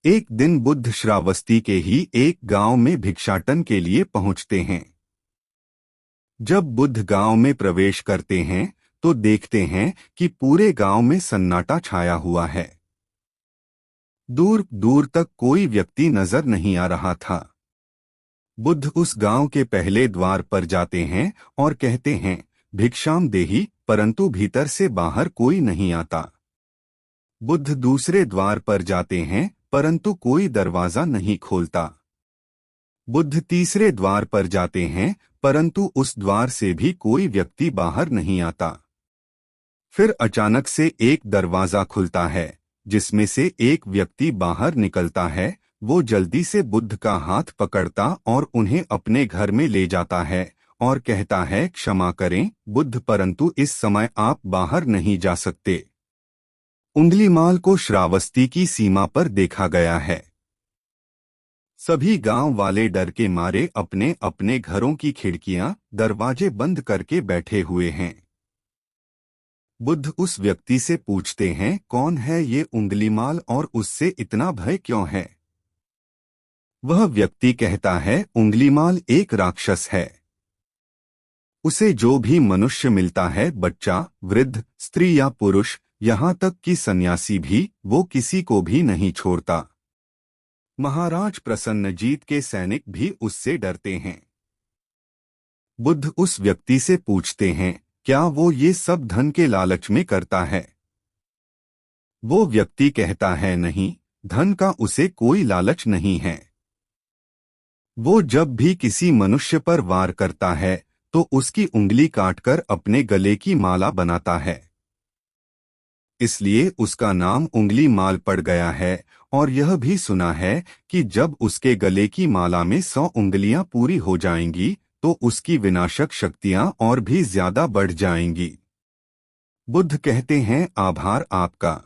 एक दिन बुद्ध श्रावस्ती के ही एक गांव में भिक्षाटन के लिए पहुंचते हैं। जब बुद्ध गांव में प्रवेश करते हैं तो देखते हैं कि पूरे गांव में सन्नाटा छाया हुआ है। दूर दूर तक कोई व्यक्ति नजर नहीं आ रहा था। बुद्ध उस गांव के पहले द्वार पर जाते हैं और कहते हैं, भिक्षाम देहि, परंतु भीतर से बाहर कोई नहीं आता। बुद्ध दूसरे द्वार पर जाते हैं परंतु कोई दरवाजा नहीं खोलता। बुद्ध तीसरे द्वार पर जाते हैं परंतु उस द्वार से भी कोई व्यक्ति बाहर नहीं आता। फिर अचानक से एक दरवाजा खुलता है जिसमें से एक व्यक्ति बाहर निकलता है। वो जल्दी से बुद्ध का हाथ पकड़ता और उन्हें अपने घर में ले जाता है और कहता है, क्षमा करें बुद्ध, परंतु इस समय आप बाहर नहीं जा सकते। उंगलीमाल को श्रावस्ती की सीमा पर देखा गया है। सभी गांव वाले डर के मारे अपने अपने घरों की खिड़कियां, दरवाजे बंद करके बैठे हुए हैं। बुद्ध उस व्यक्ति से पूछते हैं, कौन है ये उंगलीमाल और उससे इतना भय क्यों है? वह व्यक्ति कहता है, उंगलीमाल एक राक्षस है। उसे जो भी मनुष्य मिलता है, बच्चा, वृद्ध, स्त्री या पुरुष, यहाँ तक कि सन्यासी भी, वो किसी को भी नहीं छोड़ता। महाराज प्रसन्नजीत के सैनिक भी उससे डरते हैं। बुद्ध उस व्यक्ति से पूछते हैं, क्या वो ये सब धन के लालच में करता है? वो व्यक्ति कहता है, नहीं, धन का उसे कोई लालच नहीं है। वो जब भी किसी मनुष्य पर वार करता है तो उसकी उंगली काटकर अपने गले की माला बनाता है। इसलिए उसका नाम उंगली माल पड़ गया है। और यह भी सुना है कि जब उसके गले की माला में 100 उंगलियां पूरी हो जाएंगी तो उसकी विनाशक शक्तियां और भी ज्यादा बढ़ जाएंगी। बुद्ध कहते हैं, आभार आपका,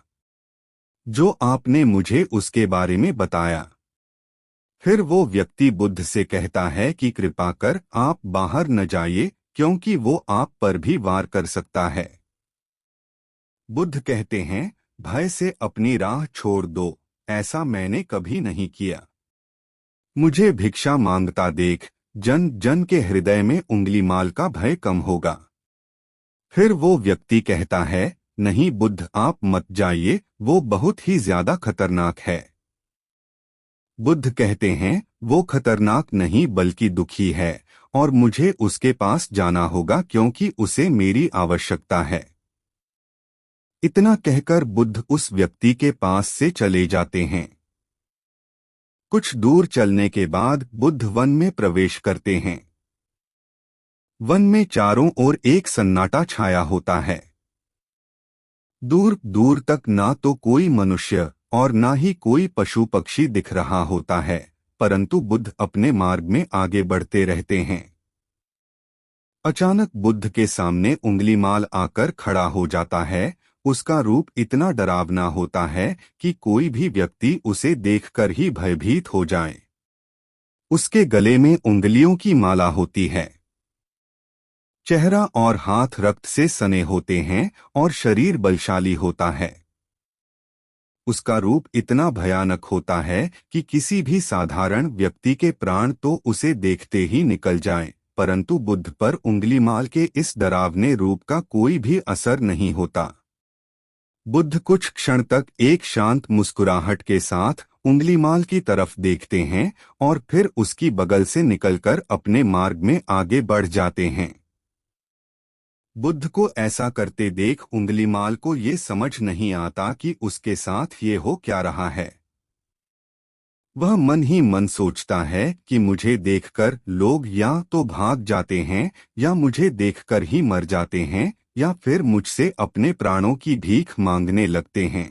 जो आपने मुझे उसके बारे में बताया। फिर वो व्यक्ति बुद्ध से कहता है कि कृपा कर आप बाहर न जाइए, क्योंकि वो आप पर भी वार कर सकता है। बुद्ध कहते हैं, भय से अपनी राह छोड़ दो, ऐसा मैंने कभी नहीं किया। मुझे भिक्षा मांगता देख जन जन के हृदय में उंगलीमाल का भय कम होगा। फिर वो व्यक्ति कहता है, नहीं बुद्ध, आप मत जाइए, वो बहुत ही ज्यादा खतरनाक है। बुद्ध कहते हैं, वो खतरनाक नहीं बल्कि दुखी है और मुझे उसके पास जाना होगा क्योंकि उसे मेरी आवश्यकता है। इतना कहकर बुद्ध उस व्यक्ति के पास से चले जाते हैं। कुछ दूर चलने के बाद बुद्ध वन में प्रवेश करते हैं। वन में चारों ओर एक सन्नाटा छाया होता है। दूर दूर तक ना तो कोई मनुष्य और ना ही कोई पशु पक्षी दिख रहा होता है, परंतु बुद्ध अपने मार्ग में आगे बढ़ते रहते हैं। अचानक बुद्ध के सामने उंगलीमाल आकर खड़ा हो जाता है। उसका रूप इतना डरावना होता है कि कोई भी व्यक्ति उसे देखकर ही भयभीत हो जाए। उसके गले में उंगलियों की माला होती है। चेहरा और हाथ रक्त से सने होते हैं और शरीर बलशाली होता है। उसका रूप इतना भयानक होता है कि किसी भी साधारण व्यक्ति के प्राण तो उसे देखते ही निकल जाएं, परंतु बुद्ध पर उंगलीमाल के इस डरावने रूप का कोई भी असर नहीं होता। बुद्ध कुछ क्षण तक एक शांत मुस्कुराहट के साथ उंगलीमाल की तरफ देखते हैं और फिर उसकी बगल से निकलकर अपने मार्ग में आगे बढ़ जाते हैं। बुद्ध को ऐसा करते देख उंगलीमाल को ये समझ नहीं आता कि उसके साथ ये हो क्या रहा है। वह मन ही मन सोचता है कि मुझे देखकर लोग या तो भाग जाते हैं या मुझे देखकर ही मर जाते हैं या फिर मुझसे अपने प्राणों की भीख मांगने लगते हैं।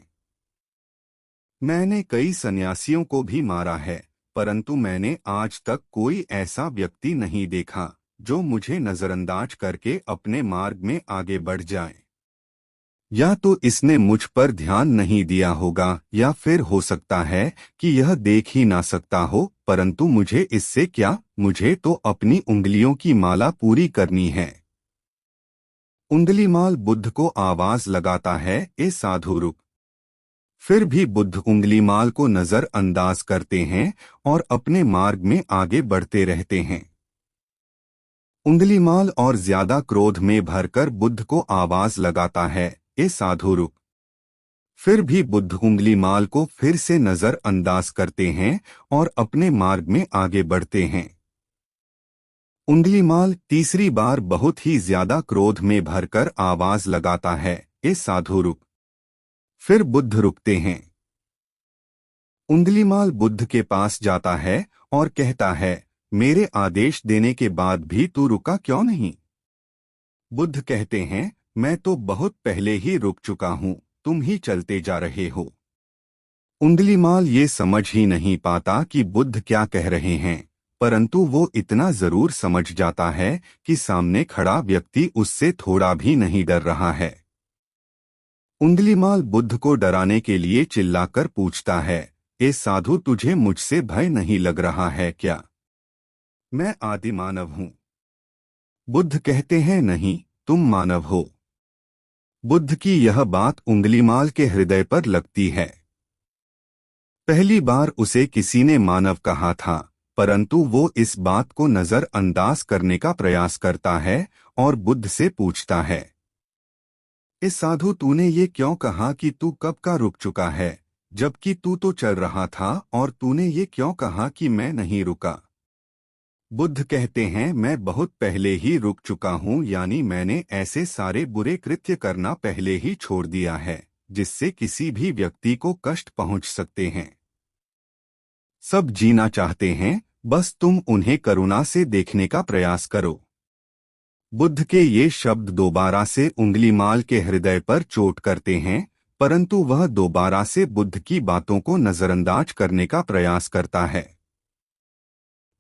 मैंने कई सन्यासियों को भी मारा है, परंतु मैंने आज तक कोई ऐसा व्यक्ति नहीं देखा जो मुझे नजरअंदाज करके अपने मार्ग में आगे बढ़ जाए। या तो इसने मुझ पर ध्यान नहीं दिया होगा या फिर हो सकता है कि यह देख ही ना सकता हो, परंतु मुझे इससे क्या, मुझे तो अपनी उंगलियों की माला पूरी करनी है। उंगलीमाल बुद्ध को आवाज लगाता है, ए साधु रुक। फिर भी बुद्ध उंगलीमाल को नजरअंदाज करते हैं और अपने मार्ग में आगे बढ़ते रहते हैं। उंगलीमाल और ज्यादा क्रोध में भरकर बुद्ध को आवाज लगाता है, ए साधु रुक। फिर भी बुद्ध उंगलीमाल को फिर से नजरअंदाज करते हैं और अपने मार्ग में आगे बढ़ते हैं। उंगलीमाल तीसरी बार बहुत ही ज्यादा क्रोध में भरकर आवाज लगाता है, ए साधु रुक। फिर बुद्ध रुकते हैं। उंगलीमाल बुद्ध के पास जाता है और कहता है, मेरे आदेश देने के बाद भी तू रुका क्यों नहीं? बुद्ध कहते हैं, मैं तो बहुत पहले ही रुक चुका हूँ, तुम ही चलते जा रहे हो। उंगलीमाल ये समझ ही नहीं पाता कि बुद्ध क्या कह रहे हैं, परंतु वो इतना जरूर समझ जाता है कि सामने खड़ा व्यक्ति उससे थोड़ा भी नहीं डर रहा है। उंगलीमाल बुद्ध को डराने के लिए चिल्लाकर पूछता है, ए साधु तुझे मुझसे भय नहीं लग रहा है क्या? मैं आदि मानव हूँ। बुद्ध कहते हैं, नहीं, तुम मानव हो। बुद्ध की यह बात उंगलीमाल के हृदय पर लगती है। पहली बार उसे किसी ने मानव कहा था, परंतु वो इस बात को नजरअंदाज करने का प्रयास करता है और बुद्ध से पूछता है, इस साधु तूने ये क्यों कहा कि तू कब का रुक चुका है, जबकि तू तो चल रहा था, और तूने ये क्यों कहा कि मैं नहीं रुका? बुद्ध कहते हैं, मैं बहुत पहले ही रुक चुका हूँ, यानी मैंने ऐसे सारे बुरे कृत्य करना पहले ही छोड़ दिया है जिससे किसी भी व्यक्ति को कष्ट पहुँच सकते हैं। सब जीना चाहते हैं, बस तुम उन्हें करुणा से देखने का प्रयास करो। बुद्ध के ये शब्द दोबारा से उंगलीमाल के हृदय पर चोट करते हैं, परंतु वह दोबारा से बुद्ध की बातों को नजरअंदाज करने का प्रयास करता है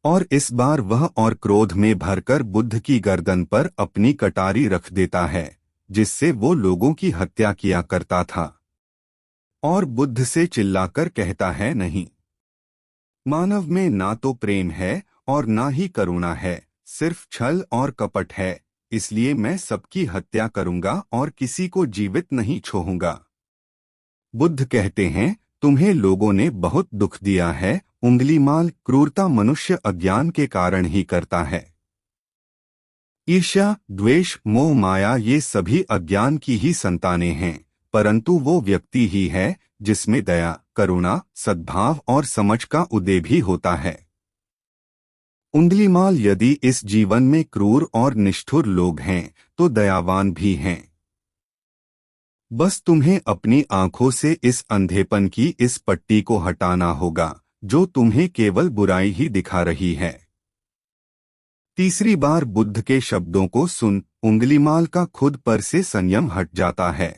और इस बार वह और क्रोध में भरकर बुद्ध की गर्दन पर अपनी कटारी रख देता है, जिससे वो लोगों की हत्या किया करता था, और बुद्ध से चिल्लाकर कहता है, नहीं, मानव में ना तो प्रेम है और ना ही करुणा है, सिर्फ छल और कपट है, इसलिए मैं सबकी हत्या करूंगा और किसी को जीवित नहीं छोड़ूंगा। बुद्ध कहते हैं, तुम्हें लोगों ने बहुत दुख दिया है। उंगलीमाल क्रूरता मनुष्य अज्ञान के कारण ही करता है। ईर्ष्या, द्वेष, मोह, माया ये सभी अज्ञान की ही संतानें हैं, परंतु वो व्यक्ति ही है जिसमें दया, करुणा, सद्भाव और समझ का उदय भी होता है। उंगलीमाल यदि इस जीवन में क्रूर और निष्ठुर लोग हैं तो दयावान भी हैं। बस तुम्हें अपनी आंखों से इस अंधेपन की इस पट्टी को हटाना होगा जो तुम्हें केवल बुराई ही दिखा रही है। तीसरी बार बुद्ध के शब्दों को सुन उंगलीमाल का खुद पर से संयम हट जाता है।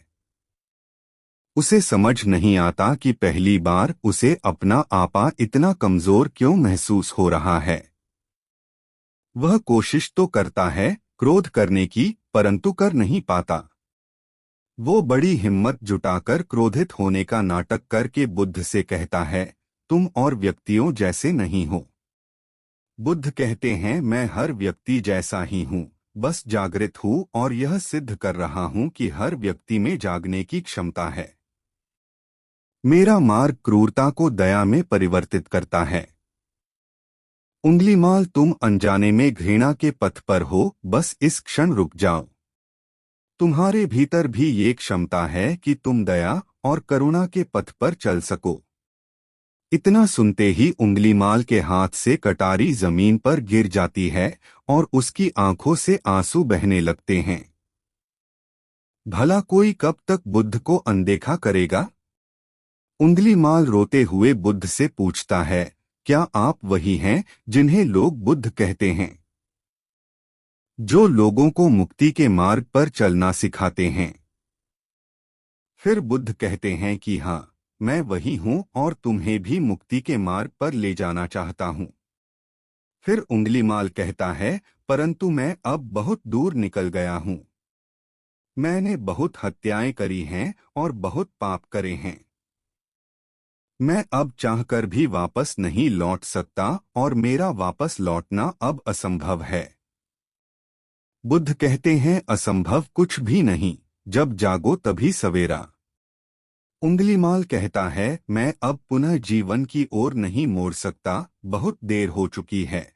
उसे समझ नहीं आता कि पहली बार उसे अपना आपा इतना कमजोर क्यों महसूस हो रहा है। वह कोशिश तो करता है क्रोध करने की, परंतु कर नहीं पाता। वो बड़ी हिम्मत जुटाकर क्रोधित होने का नाटक करके बुद्ध से कहता है, तुम और व्यक्तियों जैसे नहीं हो। बुद्ध कहते हैं, मैं हर व्यक्ति जैसा ही हूँ, बस जागृत हूँ और यह सिद्ध कर रहा हूँ कि हर व्यक्ति में जागने की क्षमता है। मेरा मार्ग क्रूरता को दया में परिवर्तित करता है। उंगलीमाल, तुम अनजाने में घृणा के पथ पर हो, बस इस क्षण रुक जाओ। तुम्हारे भीतर भी ये क्षमता है कि तुम दया और करुणा के पथ पर चल सको। इतना सुनते ही उंगलीमाल के हाथ से कटारी जमीन पर गिर जाती है और उसकी आंखों से आंसू बहने लगते हैं। भला कोई कब तक बुद्ध को अनदेखा करेगा? उंगलीमाल रोते हुए बुद्ध से पूछता है, क्या आप वही हैं जिन्हें लोग बुद्ध कहते हैं, जो लोगों को मुक्ति के मार्ग पर चलना सिखाते हैं? फिर बुद्ध कहते हैं कि हाँ, मैं वही हूँ और तुम्हें भी मुक्ति के मार्ग पर ले जाना चाहता हूँ। फिर उंगलीमाल कहता है, परंतु मैं अब बहुत दूर निकल गया हूँ। मैंने बहुत हत्याएं करी हैं और बहुत पाप करे हैं। मैं अब चाहकर भी वापस नहीं लौट सकता और मेरा वापस लौटना अब असंभव है। बुद्ध कहते हैं, असंभव कुछ भी नहीं, जब जागो तभी सवेरा। उंगलीमाल कहता है, मैं अब पुनः जीवन की ओर नहीं मोड़ सकता, बहुत देर हो चुकी है।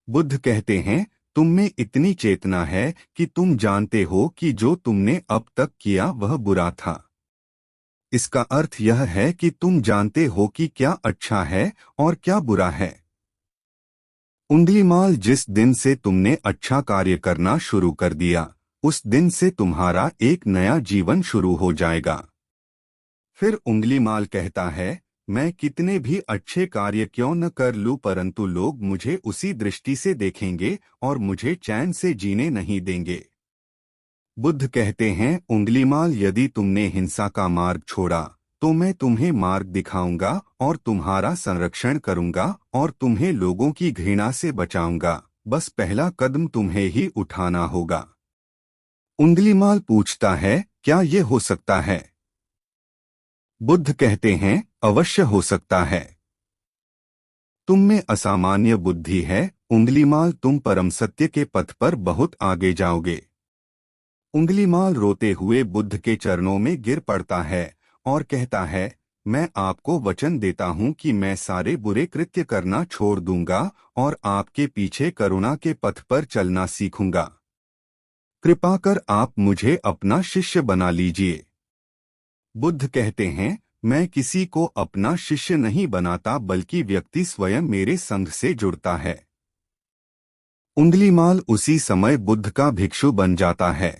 बुद्ध कहते हैं, तुम में इतनी चेतना है कि तुम जानते हो कि जो तुमने अब तक किया वह बुरा था। इसका अर्थ यह है कि तुम जानते हो कि क्या अच्छा है और क्या बुरा है। उंगलीमाल, जिस दिन से तुमने अच्छा कार्य करना शुरू कर दिया, उस दिन से तुम्हारा एक नया जीवन शुरू हो जाएगा। फिर उंगलीमाल कहता है, मैं कितने भी अच्छे कार्य क्यों न कर लूं, परंतु लोग मुझे उसी दृष्टि से देखेंगे और मुझे चैन से जीने नहीं देंगे। बुद्ध कहते हैं, उंगलीमाल, यदि तुमने हिंसा का मार्ग छोड़ा तो मैं तुम्हें मार्ग दिखाऊंगा और तुम्हारा संरक्षण करूंगा और तुम्हें लोगों की घृणा से बचाऊंगा। बस पहला कदम तुम्हें ही उठाना होगा। उंगलीमाल पूछता है, क्या ये हो सकता है? बुद्ध कहते हैं, अवश्य हो सकता है। तुम में असामान्य बुद्धि है उंगलीमाल, तुम परम सत्य के पथ पर बहुत आगे जाओगे। उंगलीमाल रोते हुए बुद्ध के चरणों में गिर पड़ता है और कहता है, मैं आपको वचन देता हूँ कि मैं सारे बुरे कृत्य करना छोड़ दूंगा और आपके पीछे करुणा के पथ पर चलना सीखूंगा। कृपा कर आप मुझे अपना शिष्य बना लीजिए। बुद्ध कहते हैं, मैं किसी को अपना शिष्य नहीं बनाता, बल्कि व्यक्ति स्वयं मेरे संग से जुड़ता है। उंगलीमाल उसी समय बुद्ध का भिक्षु बन जाता है।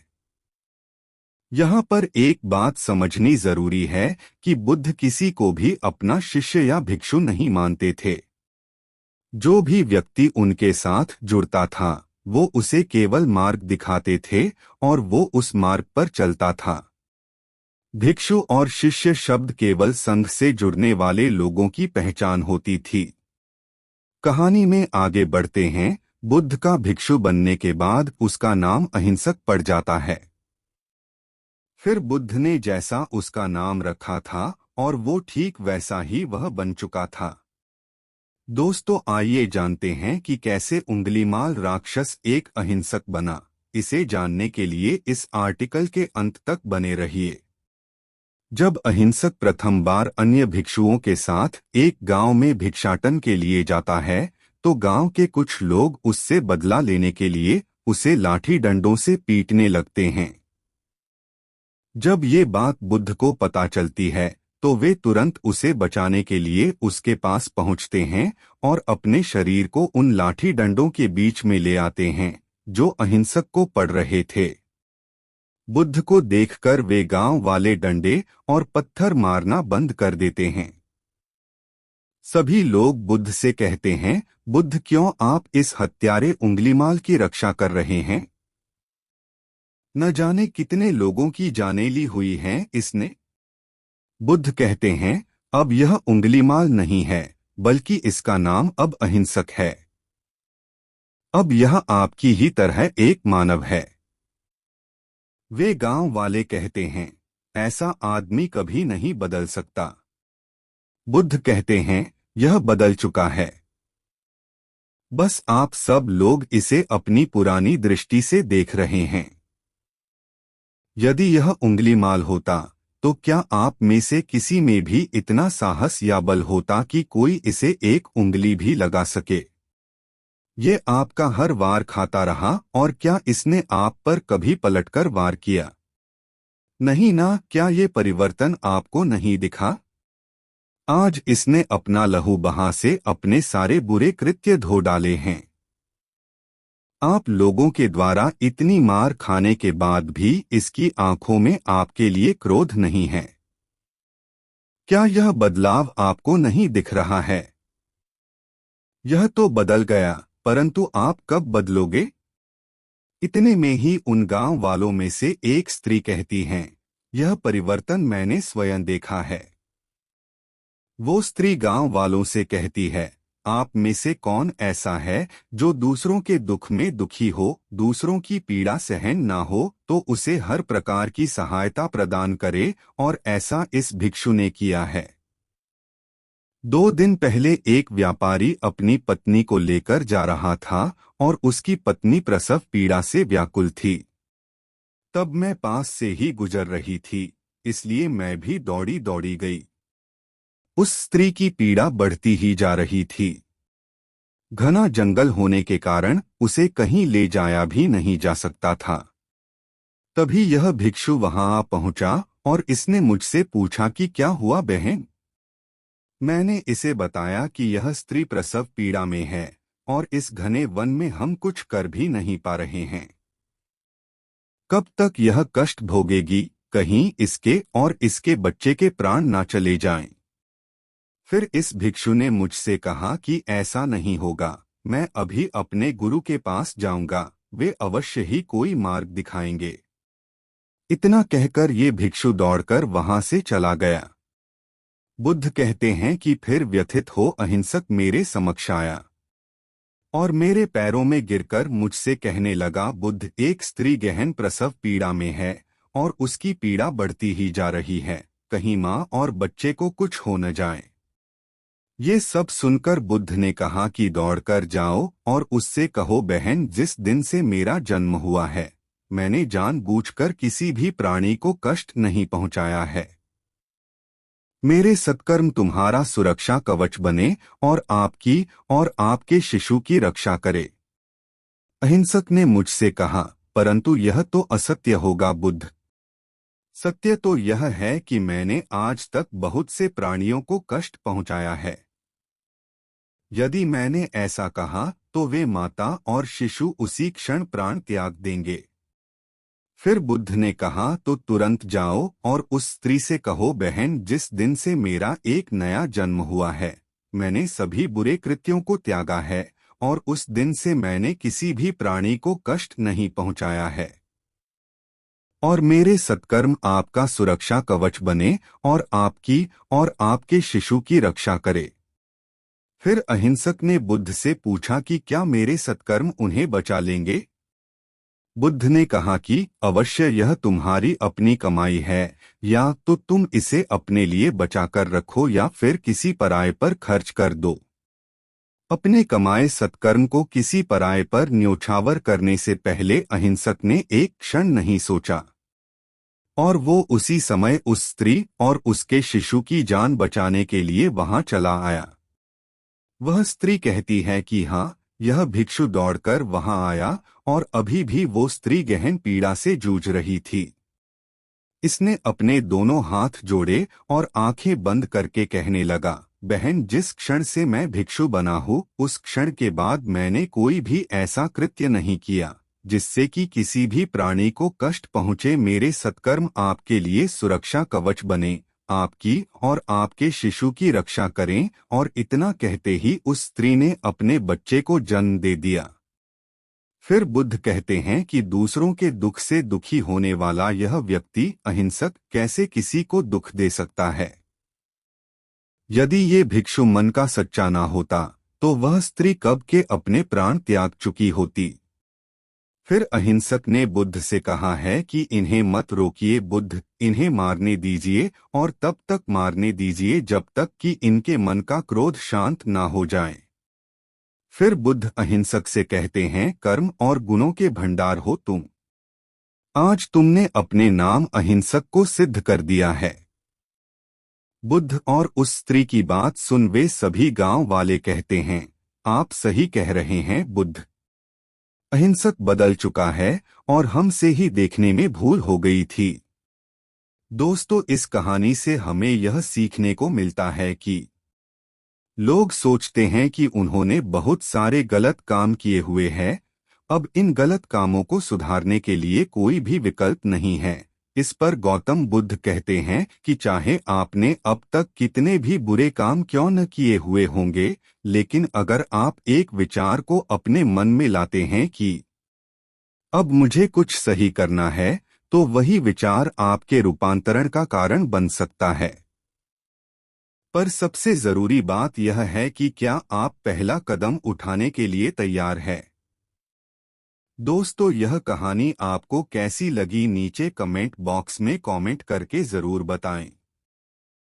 यहाँ पर एक बात समझनी जरूरी है कि बुद्ध किसी को भी अपना शिष्य या भिक्षु नहीं मानते थे। जो भी व्यक्ति उनके साथ जुड़ता था वो उसे केवल मार्ग दिखाते थे और वो उस मार्ग पर चलता था। भिक्षु और शिष्य शब्द केवल संघ से जुड़ने वाले लोगों की पहचान होती थी। कहानी में आगे बढ़ते हैं। बुद्ध का भिक्षु बनने के बाद उसका नाम अहिंसक पड़ जाता है। फिर बुद्ध ने जैसा उसका नाम रखा था और वो ठीक वैसा ही वह बन चुका था। दोस्तों, आइए जानते हैं कि कैसे उंगलीमाल राक्षस एक अहिंसक बना। इसे जानने के लिए इस आर्टिकल के अंत तक बने रहिए। जब अहिंसक प्रथम बार अन्य भिक्षुओं के साथ एक गांव में भिक्षाटन के लिए जाता है तो गांव के कुछ लोग उससे बदला लेने के लिए उसे लाठी डंडों से पीटने लगते हैं। जब ये बात बुद्ध को पता चलती है तो वे तुरंत उसे बचाने के लिए उसके पास पहुंचते हैं और अपने शरीर को उन लाठी डंडों के बीच में ले आते हैं जो अहिंसक को पड़ रहे थे। बुद्ध को देखकर वे गांव वाले डंडे और पत्थर मारना बंद कर देते हैं। सभी लोग बुद्ध से कहते हैं, बुद्ध, क्यों आप इस हत्यारे उंगलीमाल की रक्षा कर रहे हैं? न जाने कितने लोगों की जानें ली हुई हैं इसने। बुद्ध कहते हैं, अब यह उंगलीमाल नहीं है, बल्कि इसका नाम अब अहिंसक है। अब यह आपकी ही तरह एक मानव है। वे गांव वाले कहते हैं, ऐसा आदमी कभी नहीं बदल सकता। बुद्ध कहते हैं, यह बदल चुका है। बस आप सब लोग इसे अपनी पुरानी दृष्टि से देख रहे हैं। यदि यह उंगलीमाल होता तो क्या आप में से किसी में भी इतना साहस या बल होता कि कोई इसे एक उंगली भी लगा सके? ये आपका हर वार खाता रहा और क्या इसने आप पर कभी पलटकर वार किया? नहीं ना। क्या ये परिवर्तन आपको नहीं दिखा? आज इसने अपना लहू बहा से अपने सारे बुरे कृत्य धो डाले हैं। आप लोगों के द्वारा इतनी मार खाने के बाद भी इसकी आंखों में आपके लिए क्रोध नहीं है। क्या यह बदलाव आपको नहीं दिख रहा है? यह तो बदल गया, परंतु आप कब बदलोगे? इतने में ही उन गांव वालों में से एक स्त्री कहती हैं, यह परिवर्तन मैंने स्वयं देखा है। वो स्त्री गांव वालों से कहती है, आप में से कौन ऐसा है जो दूसरों के दुख में दुखी हो, दूसरों की पीड़ा सहन ना हो तो उसे हर प्रकार की सहायता प्रदान करे, और ऐसा इस भिक्षु ने किया है। 2 दिन पहले एक व्यापारी अपनी पत्नी को लेकर जा रहा था और उसकी पत्नी प्रसव पीड़ा से व्याकुल थी। तब मैं पास से ही गुजर रही थी, इसलिए मैं भी दौड़ी दौड़ी गई। उस स्त्री की पीड़ा बढ़ती ही जा रही थी। घना जंगल होने के कारण उसे कहीं ले जाया भी नहीं जा सकता था। तभी यह भिक्षु वहां आ पहुंचा और इसने मुझसे पूछा कि क्या हुआ बहन। मैंने इसे बताया कि यह स्त्री प्रसव पीड़ा में है और इस घने वन में हम कुछ कर भी नहीं पा रहे हैं। कब तक यह कष्ट भोगेगी, कहीं इसके और इसके बच्चे के प्राण ना चले जाएं। फिर इस भिक्षु ने मुझसे कहा कि ऐसा नहीं होगा, मैं अभी अपने गुरु के पास जाऊंगा, वे अवश्य ही कोई मार्ग दिखाएंगे। इतना कहकर ये भिक्षु दौड़कर वहां से चला गया। बुद्ध कहते हैं कि फिर व्यथित हो अहिंसक मेरे समक्ष आया और मेरे पैरों में गिरकर मुझसे कहने लगा, बुद्ध, एक स्त्री गहन प्रसव पीड़ा में है और उसकी पीड़ा बढ़ती ही जा रही है, कहीं माँ और बच्चे को कुछ हो न जाए। ये सब सुनकर बुद्ध ने कहा कि दौड़कर जाओ और उससे कहो, बहन, जिस दिन से मेरा जन्म हुआ है मैंने जानबूझकर किसी भी प्राणी को कष्ट नहीं पहुंचाया है। मेरे सत्कर्म तुम्हारा सुरक्षा कवच बने और आपकी और आपके शिशु की रक्षा करे। अहिंसक ने मुझसे कहा, परंतु यह तो असत्य होगा बुद्ध। सत्य तो यह है कि मैंने आज तक बहुत से प्राणियों को कष्ट पहुंचाया है। यदि मैंने ऐसा कहा तो वे माता और शिशु उसी क्षण प्राण त्याग देंगे। फिर बुद्ध ने कहा, तो तुरंत जाओ और उस स्त्री से कहो, बहन, जिस दिन से मेरा एक नया जन्म हुआ है मैंने सभी बुरे कृत्यों को त्यागा है और उस दिन से मैंने किसी भी प्राणी को कष्ट नहीं पहुंचाया है। और मेरे सत्कर्म आपका सुरक्षा कवच बने और आपकी और आपके शिशु की रक्षा करे। फिर अहिंसक ने बुद्ध से पूछा कि क्या मेरे सत्कर्म उन्हें बचा लेंगे। बुद्ध ने कहा कि अवश्य यह तुम्हारी अपनी कमाई है, या तो तुम इसे अपने लिए बचाकर रखो या फिर किसी पराये पर खर्च कर दो। अपने कमाए सत्कर्म को किसी पराये पर न्योछावर करने से पहले अहिंसक ने एक क्षण नहीं सोचा और वो उसी समय उस स्त्री और उसके शिशु की जान बचाने के लिए वहां चला आया। वह स्त्री कहती है कि हाँ, यह भिक्षु दौड़कर वहां आया और अभी भी वो स्त्री गहन पीड़ा से जूझ रही थी। इसने अपने दोनों हाथ जोड़े और आंखें बंद करके कहने लगा, बहन, जिस क्षण से मैं भिक्षु बना हूँ उस क्षण के बाद मैंने कोई भी ऐसा कृत्य नहीं किया जिससे कि किसी भी प्राणी को कष्ट पहुँचे। मेरे सत्कर्म आपके लिए सुरक्षा कवच बने, आपकी और आपके शिशु की रक्षा करें। और इतना कहते ही उस स्त्री ने अपने बच्चे को जन्म दे दिया। फिर बुद्ध कहते हैं कि दूसरों के दुख से दुखी होने वाला यह व्यक्ति अहिंसक कैसे किसी को दुख दे सकता है। यदि ये भिक्षु मन का सच्चा ना होता तो वह स्त्री कब के अपने प्राण त्याग चुकी होती। फिर अहिंसक ने बुद्ध से कहा है कि इन्हें मत रोकिए बुद्ध, इन्हें मारने दीजिए और तब तक मारने दीजिए जब तक कि इनके मन का क्रोध शांत ना हो जाए। फिर बुद्ध अहिंसक से कहते हैं, कर्म और गुणों के भंडार हो तुम। आज तुमने अपने नाम अहिंसक को सिद्ध कर दिया है। बुद्ध और उस स्त्री की बात सुन वे सभी गांव वाले कहते हैं, आप सही कह रहे हैं बुद्ध। अहिंसक बदल चुका है और हमसे ही देखने में भूल हो गई थी। दोस्तों, इस कहानी से हमें यह सीखने को मिलता है कि लोग सोचते हैं कि उन्होंने बहुत सारे गलत काम किए हुए हैं, अब इन गलत कामों को सुधारने के लिए कोई भी विकल्प नहीं है। इस पर गौतम बुद्ध कहते हैं कि चाहे आपने अब तक कितने भी बुरे काम क्यों न किए हुए होंगे, लेकिन अगर आप एक विचार को अपने मन में लाते हैं कि अब मुझे कुछ सही करना है, तो वही विचार आपके रूपांतरण का कारण बन सकता है। पर सबसे जरूरी बात यह है कि क्या आप पहला कदम उठाने के लिए तैयार हैं। दोस्तों, यह कहानी आपको कैसी लगी नीचे कमेंट बॉक्स में कमेंट करके जरूर बताएं।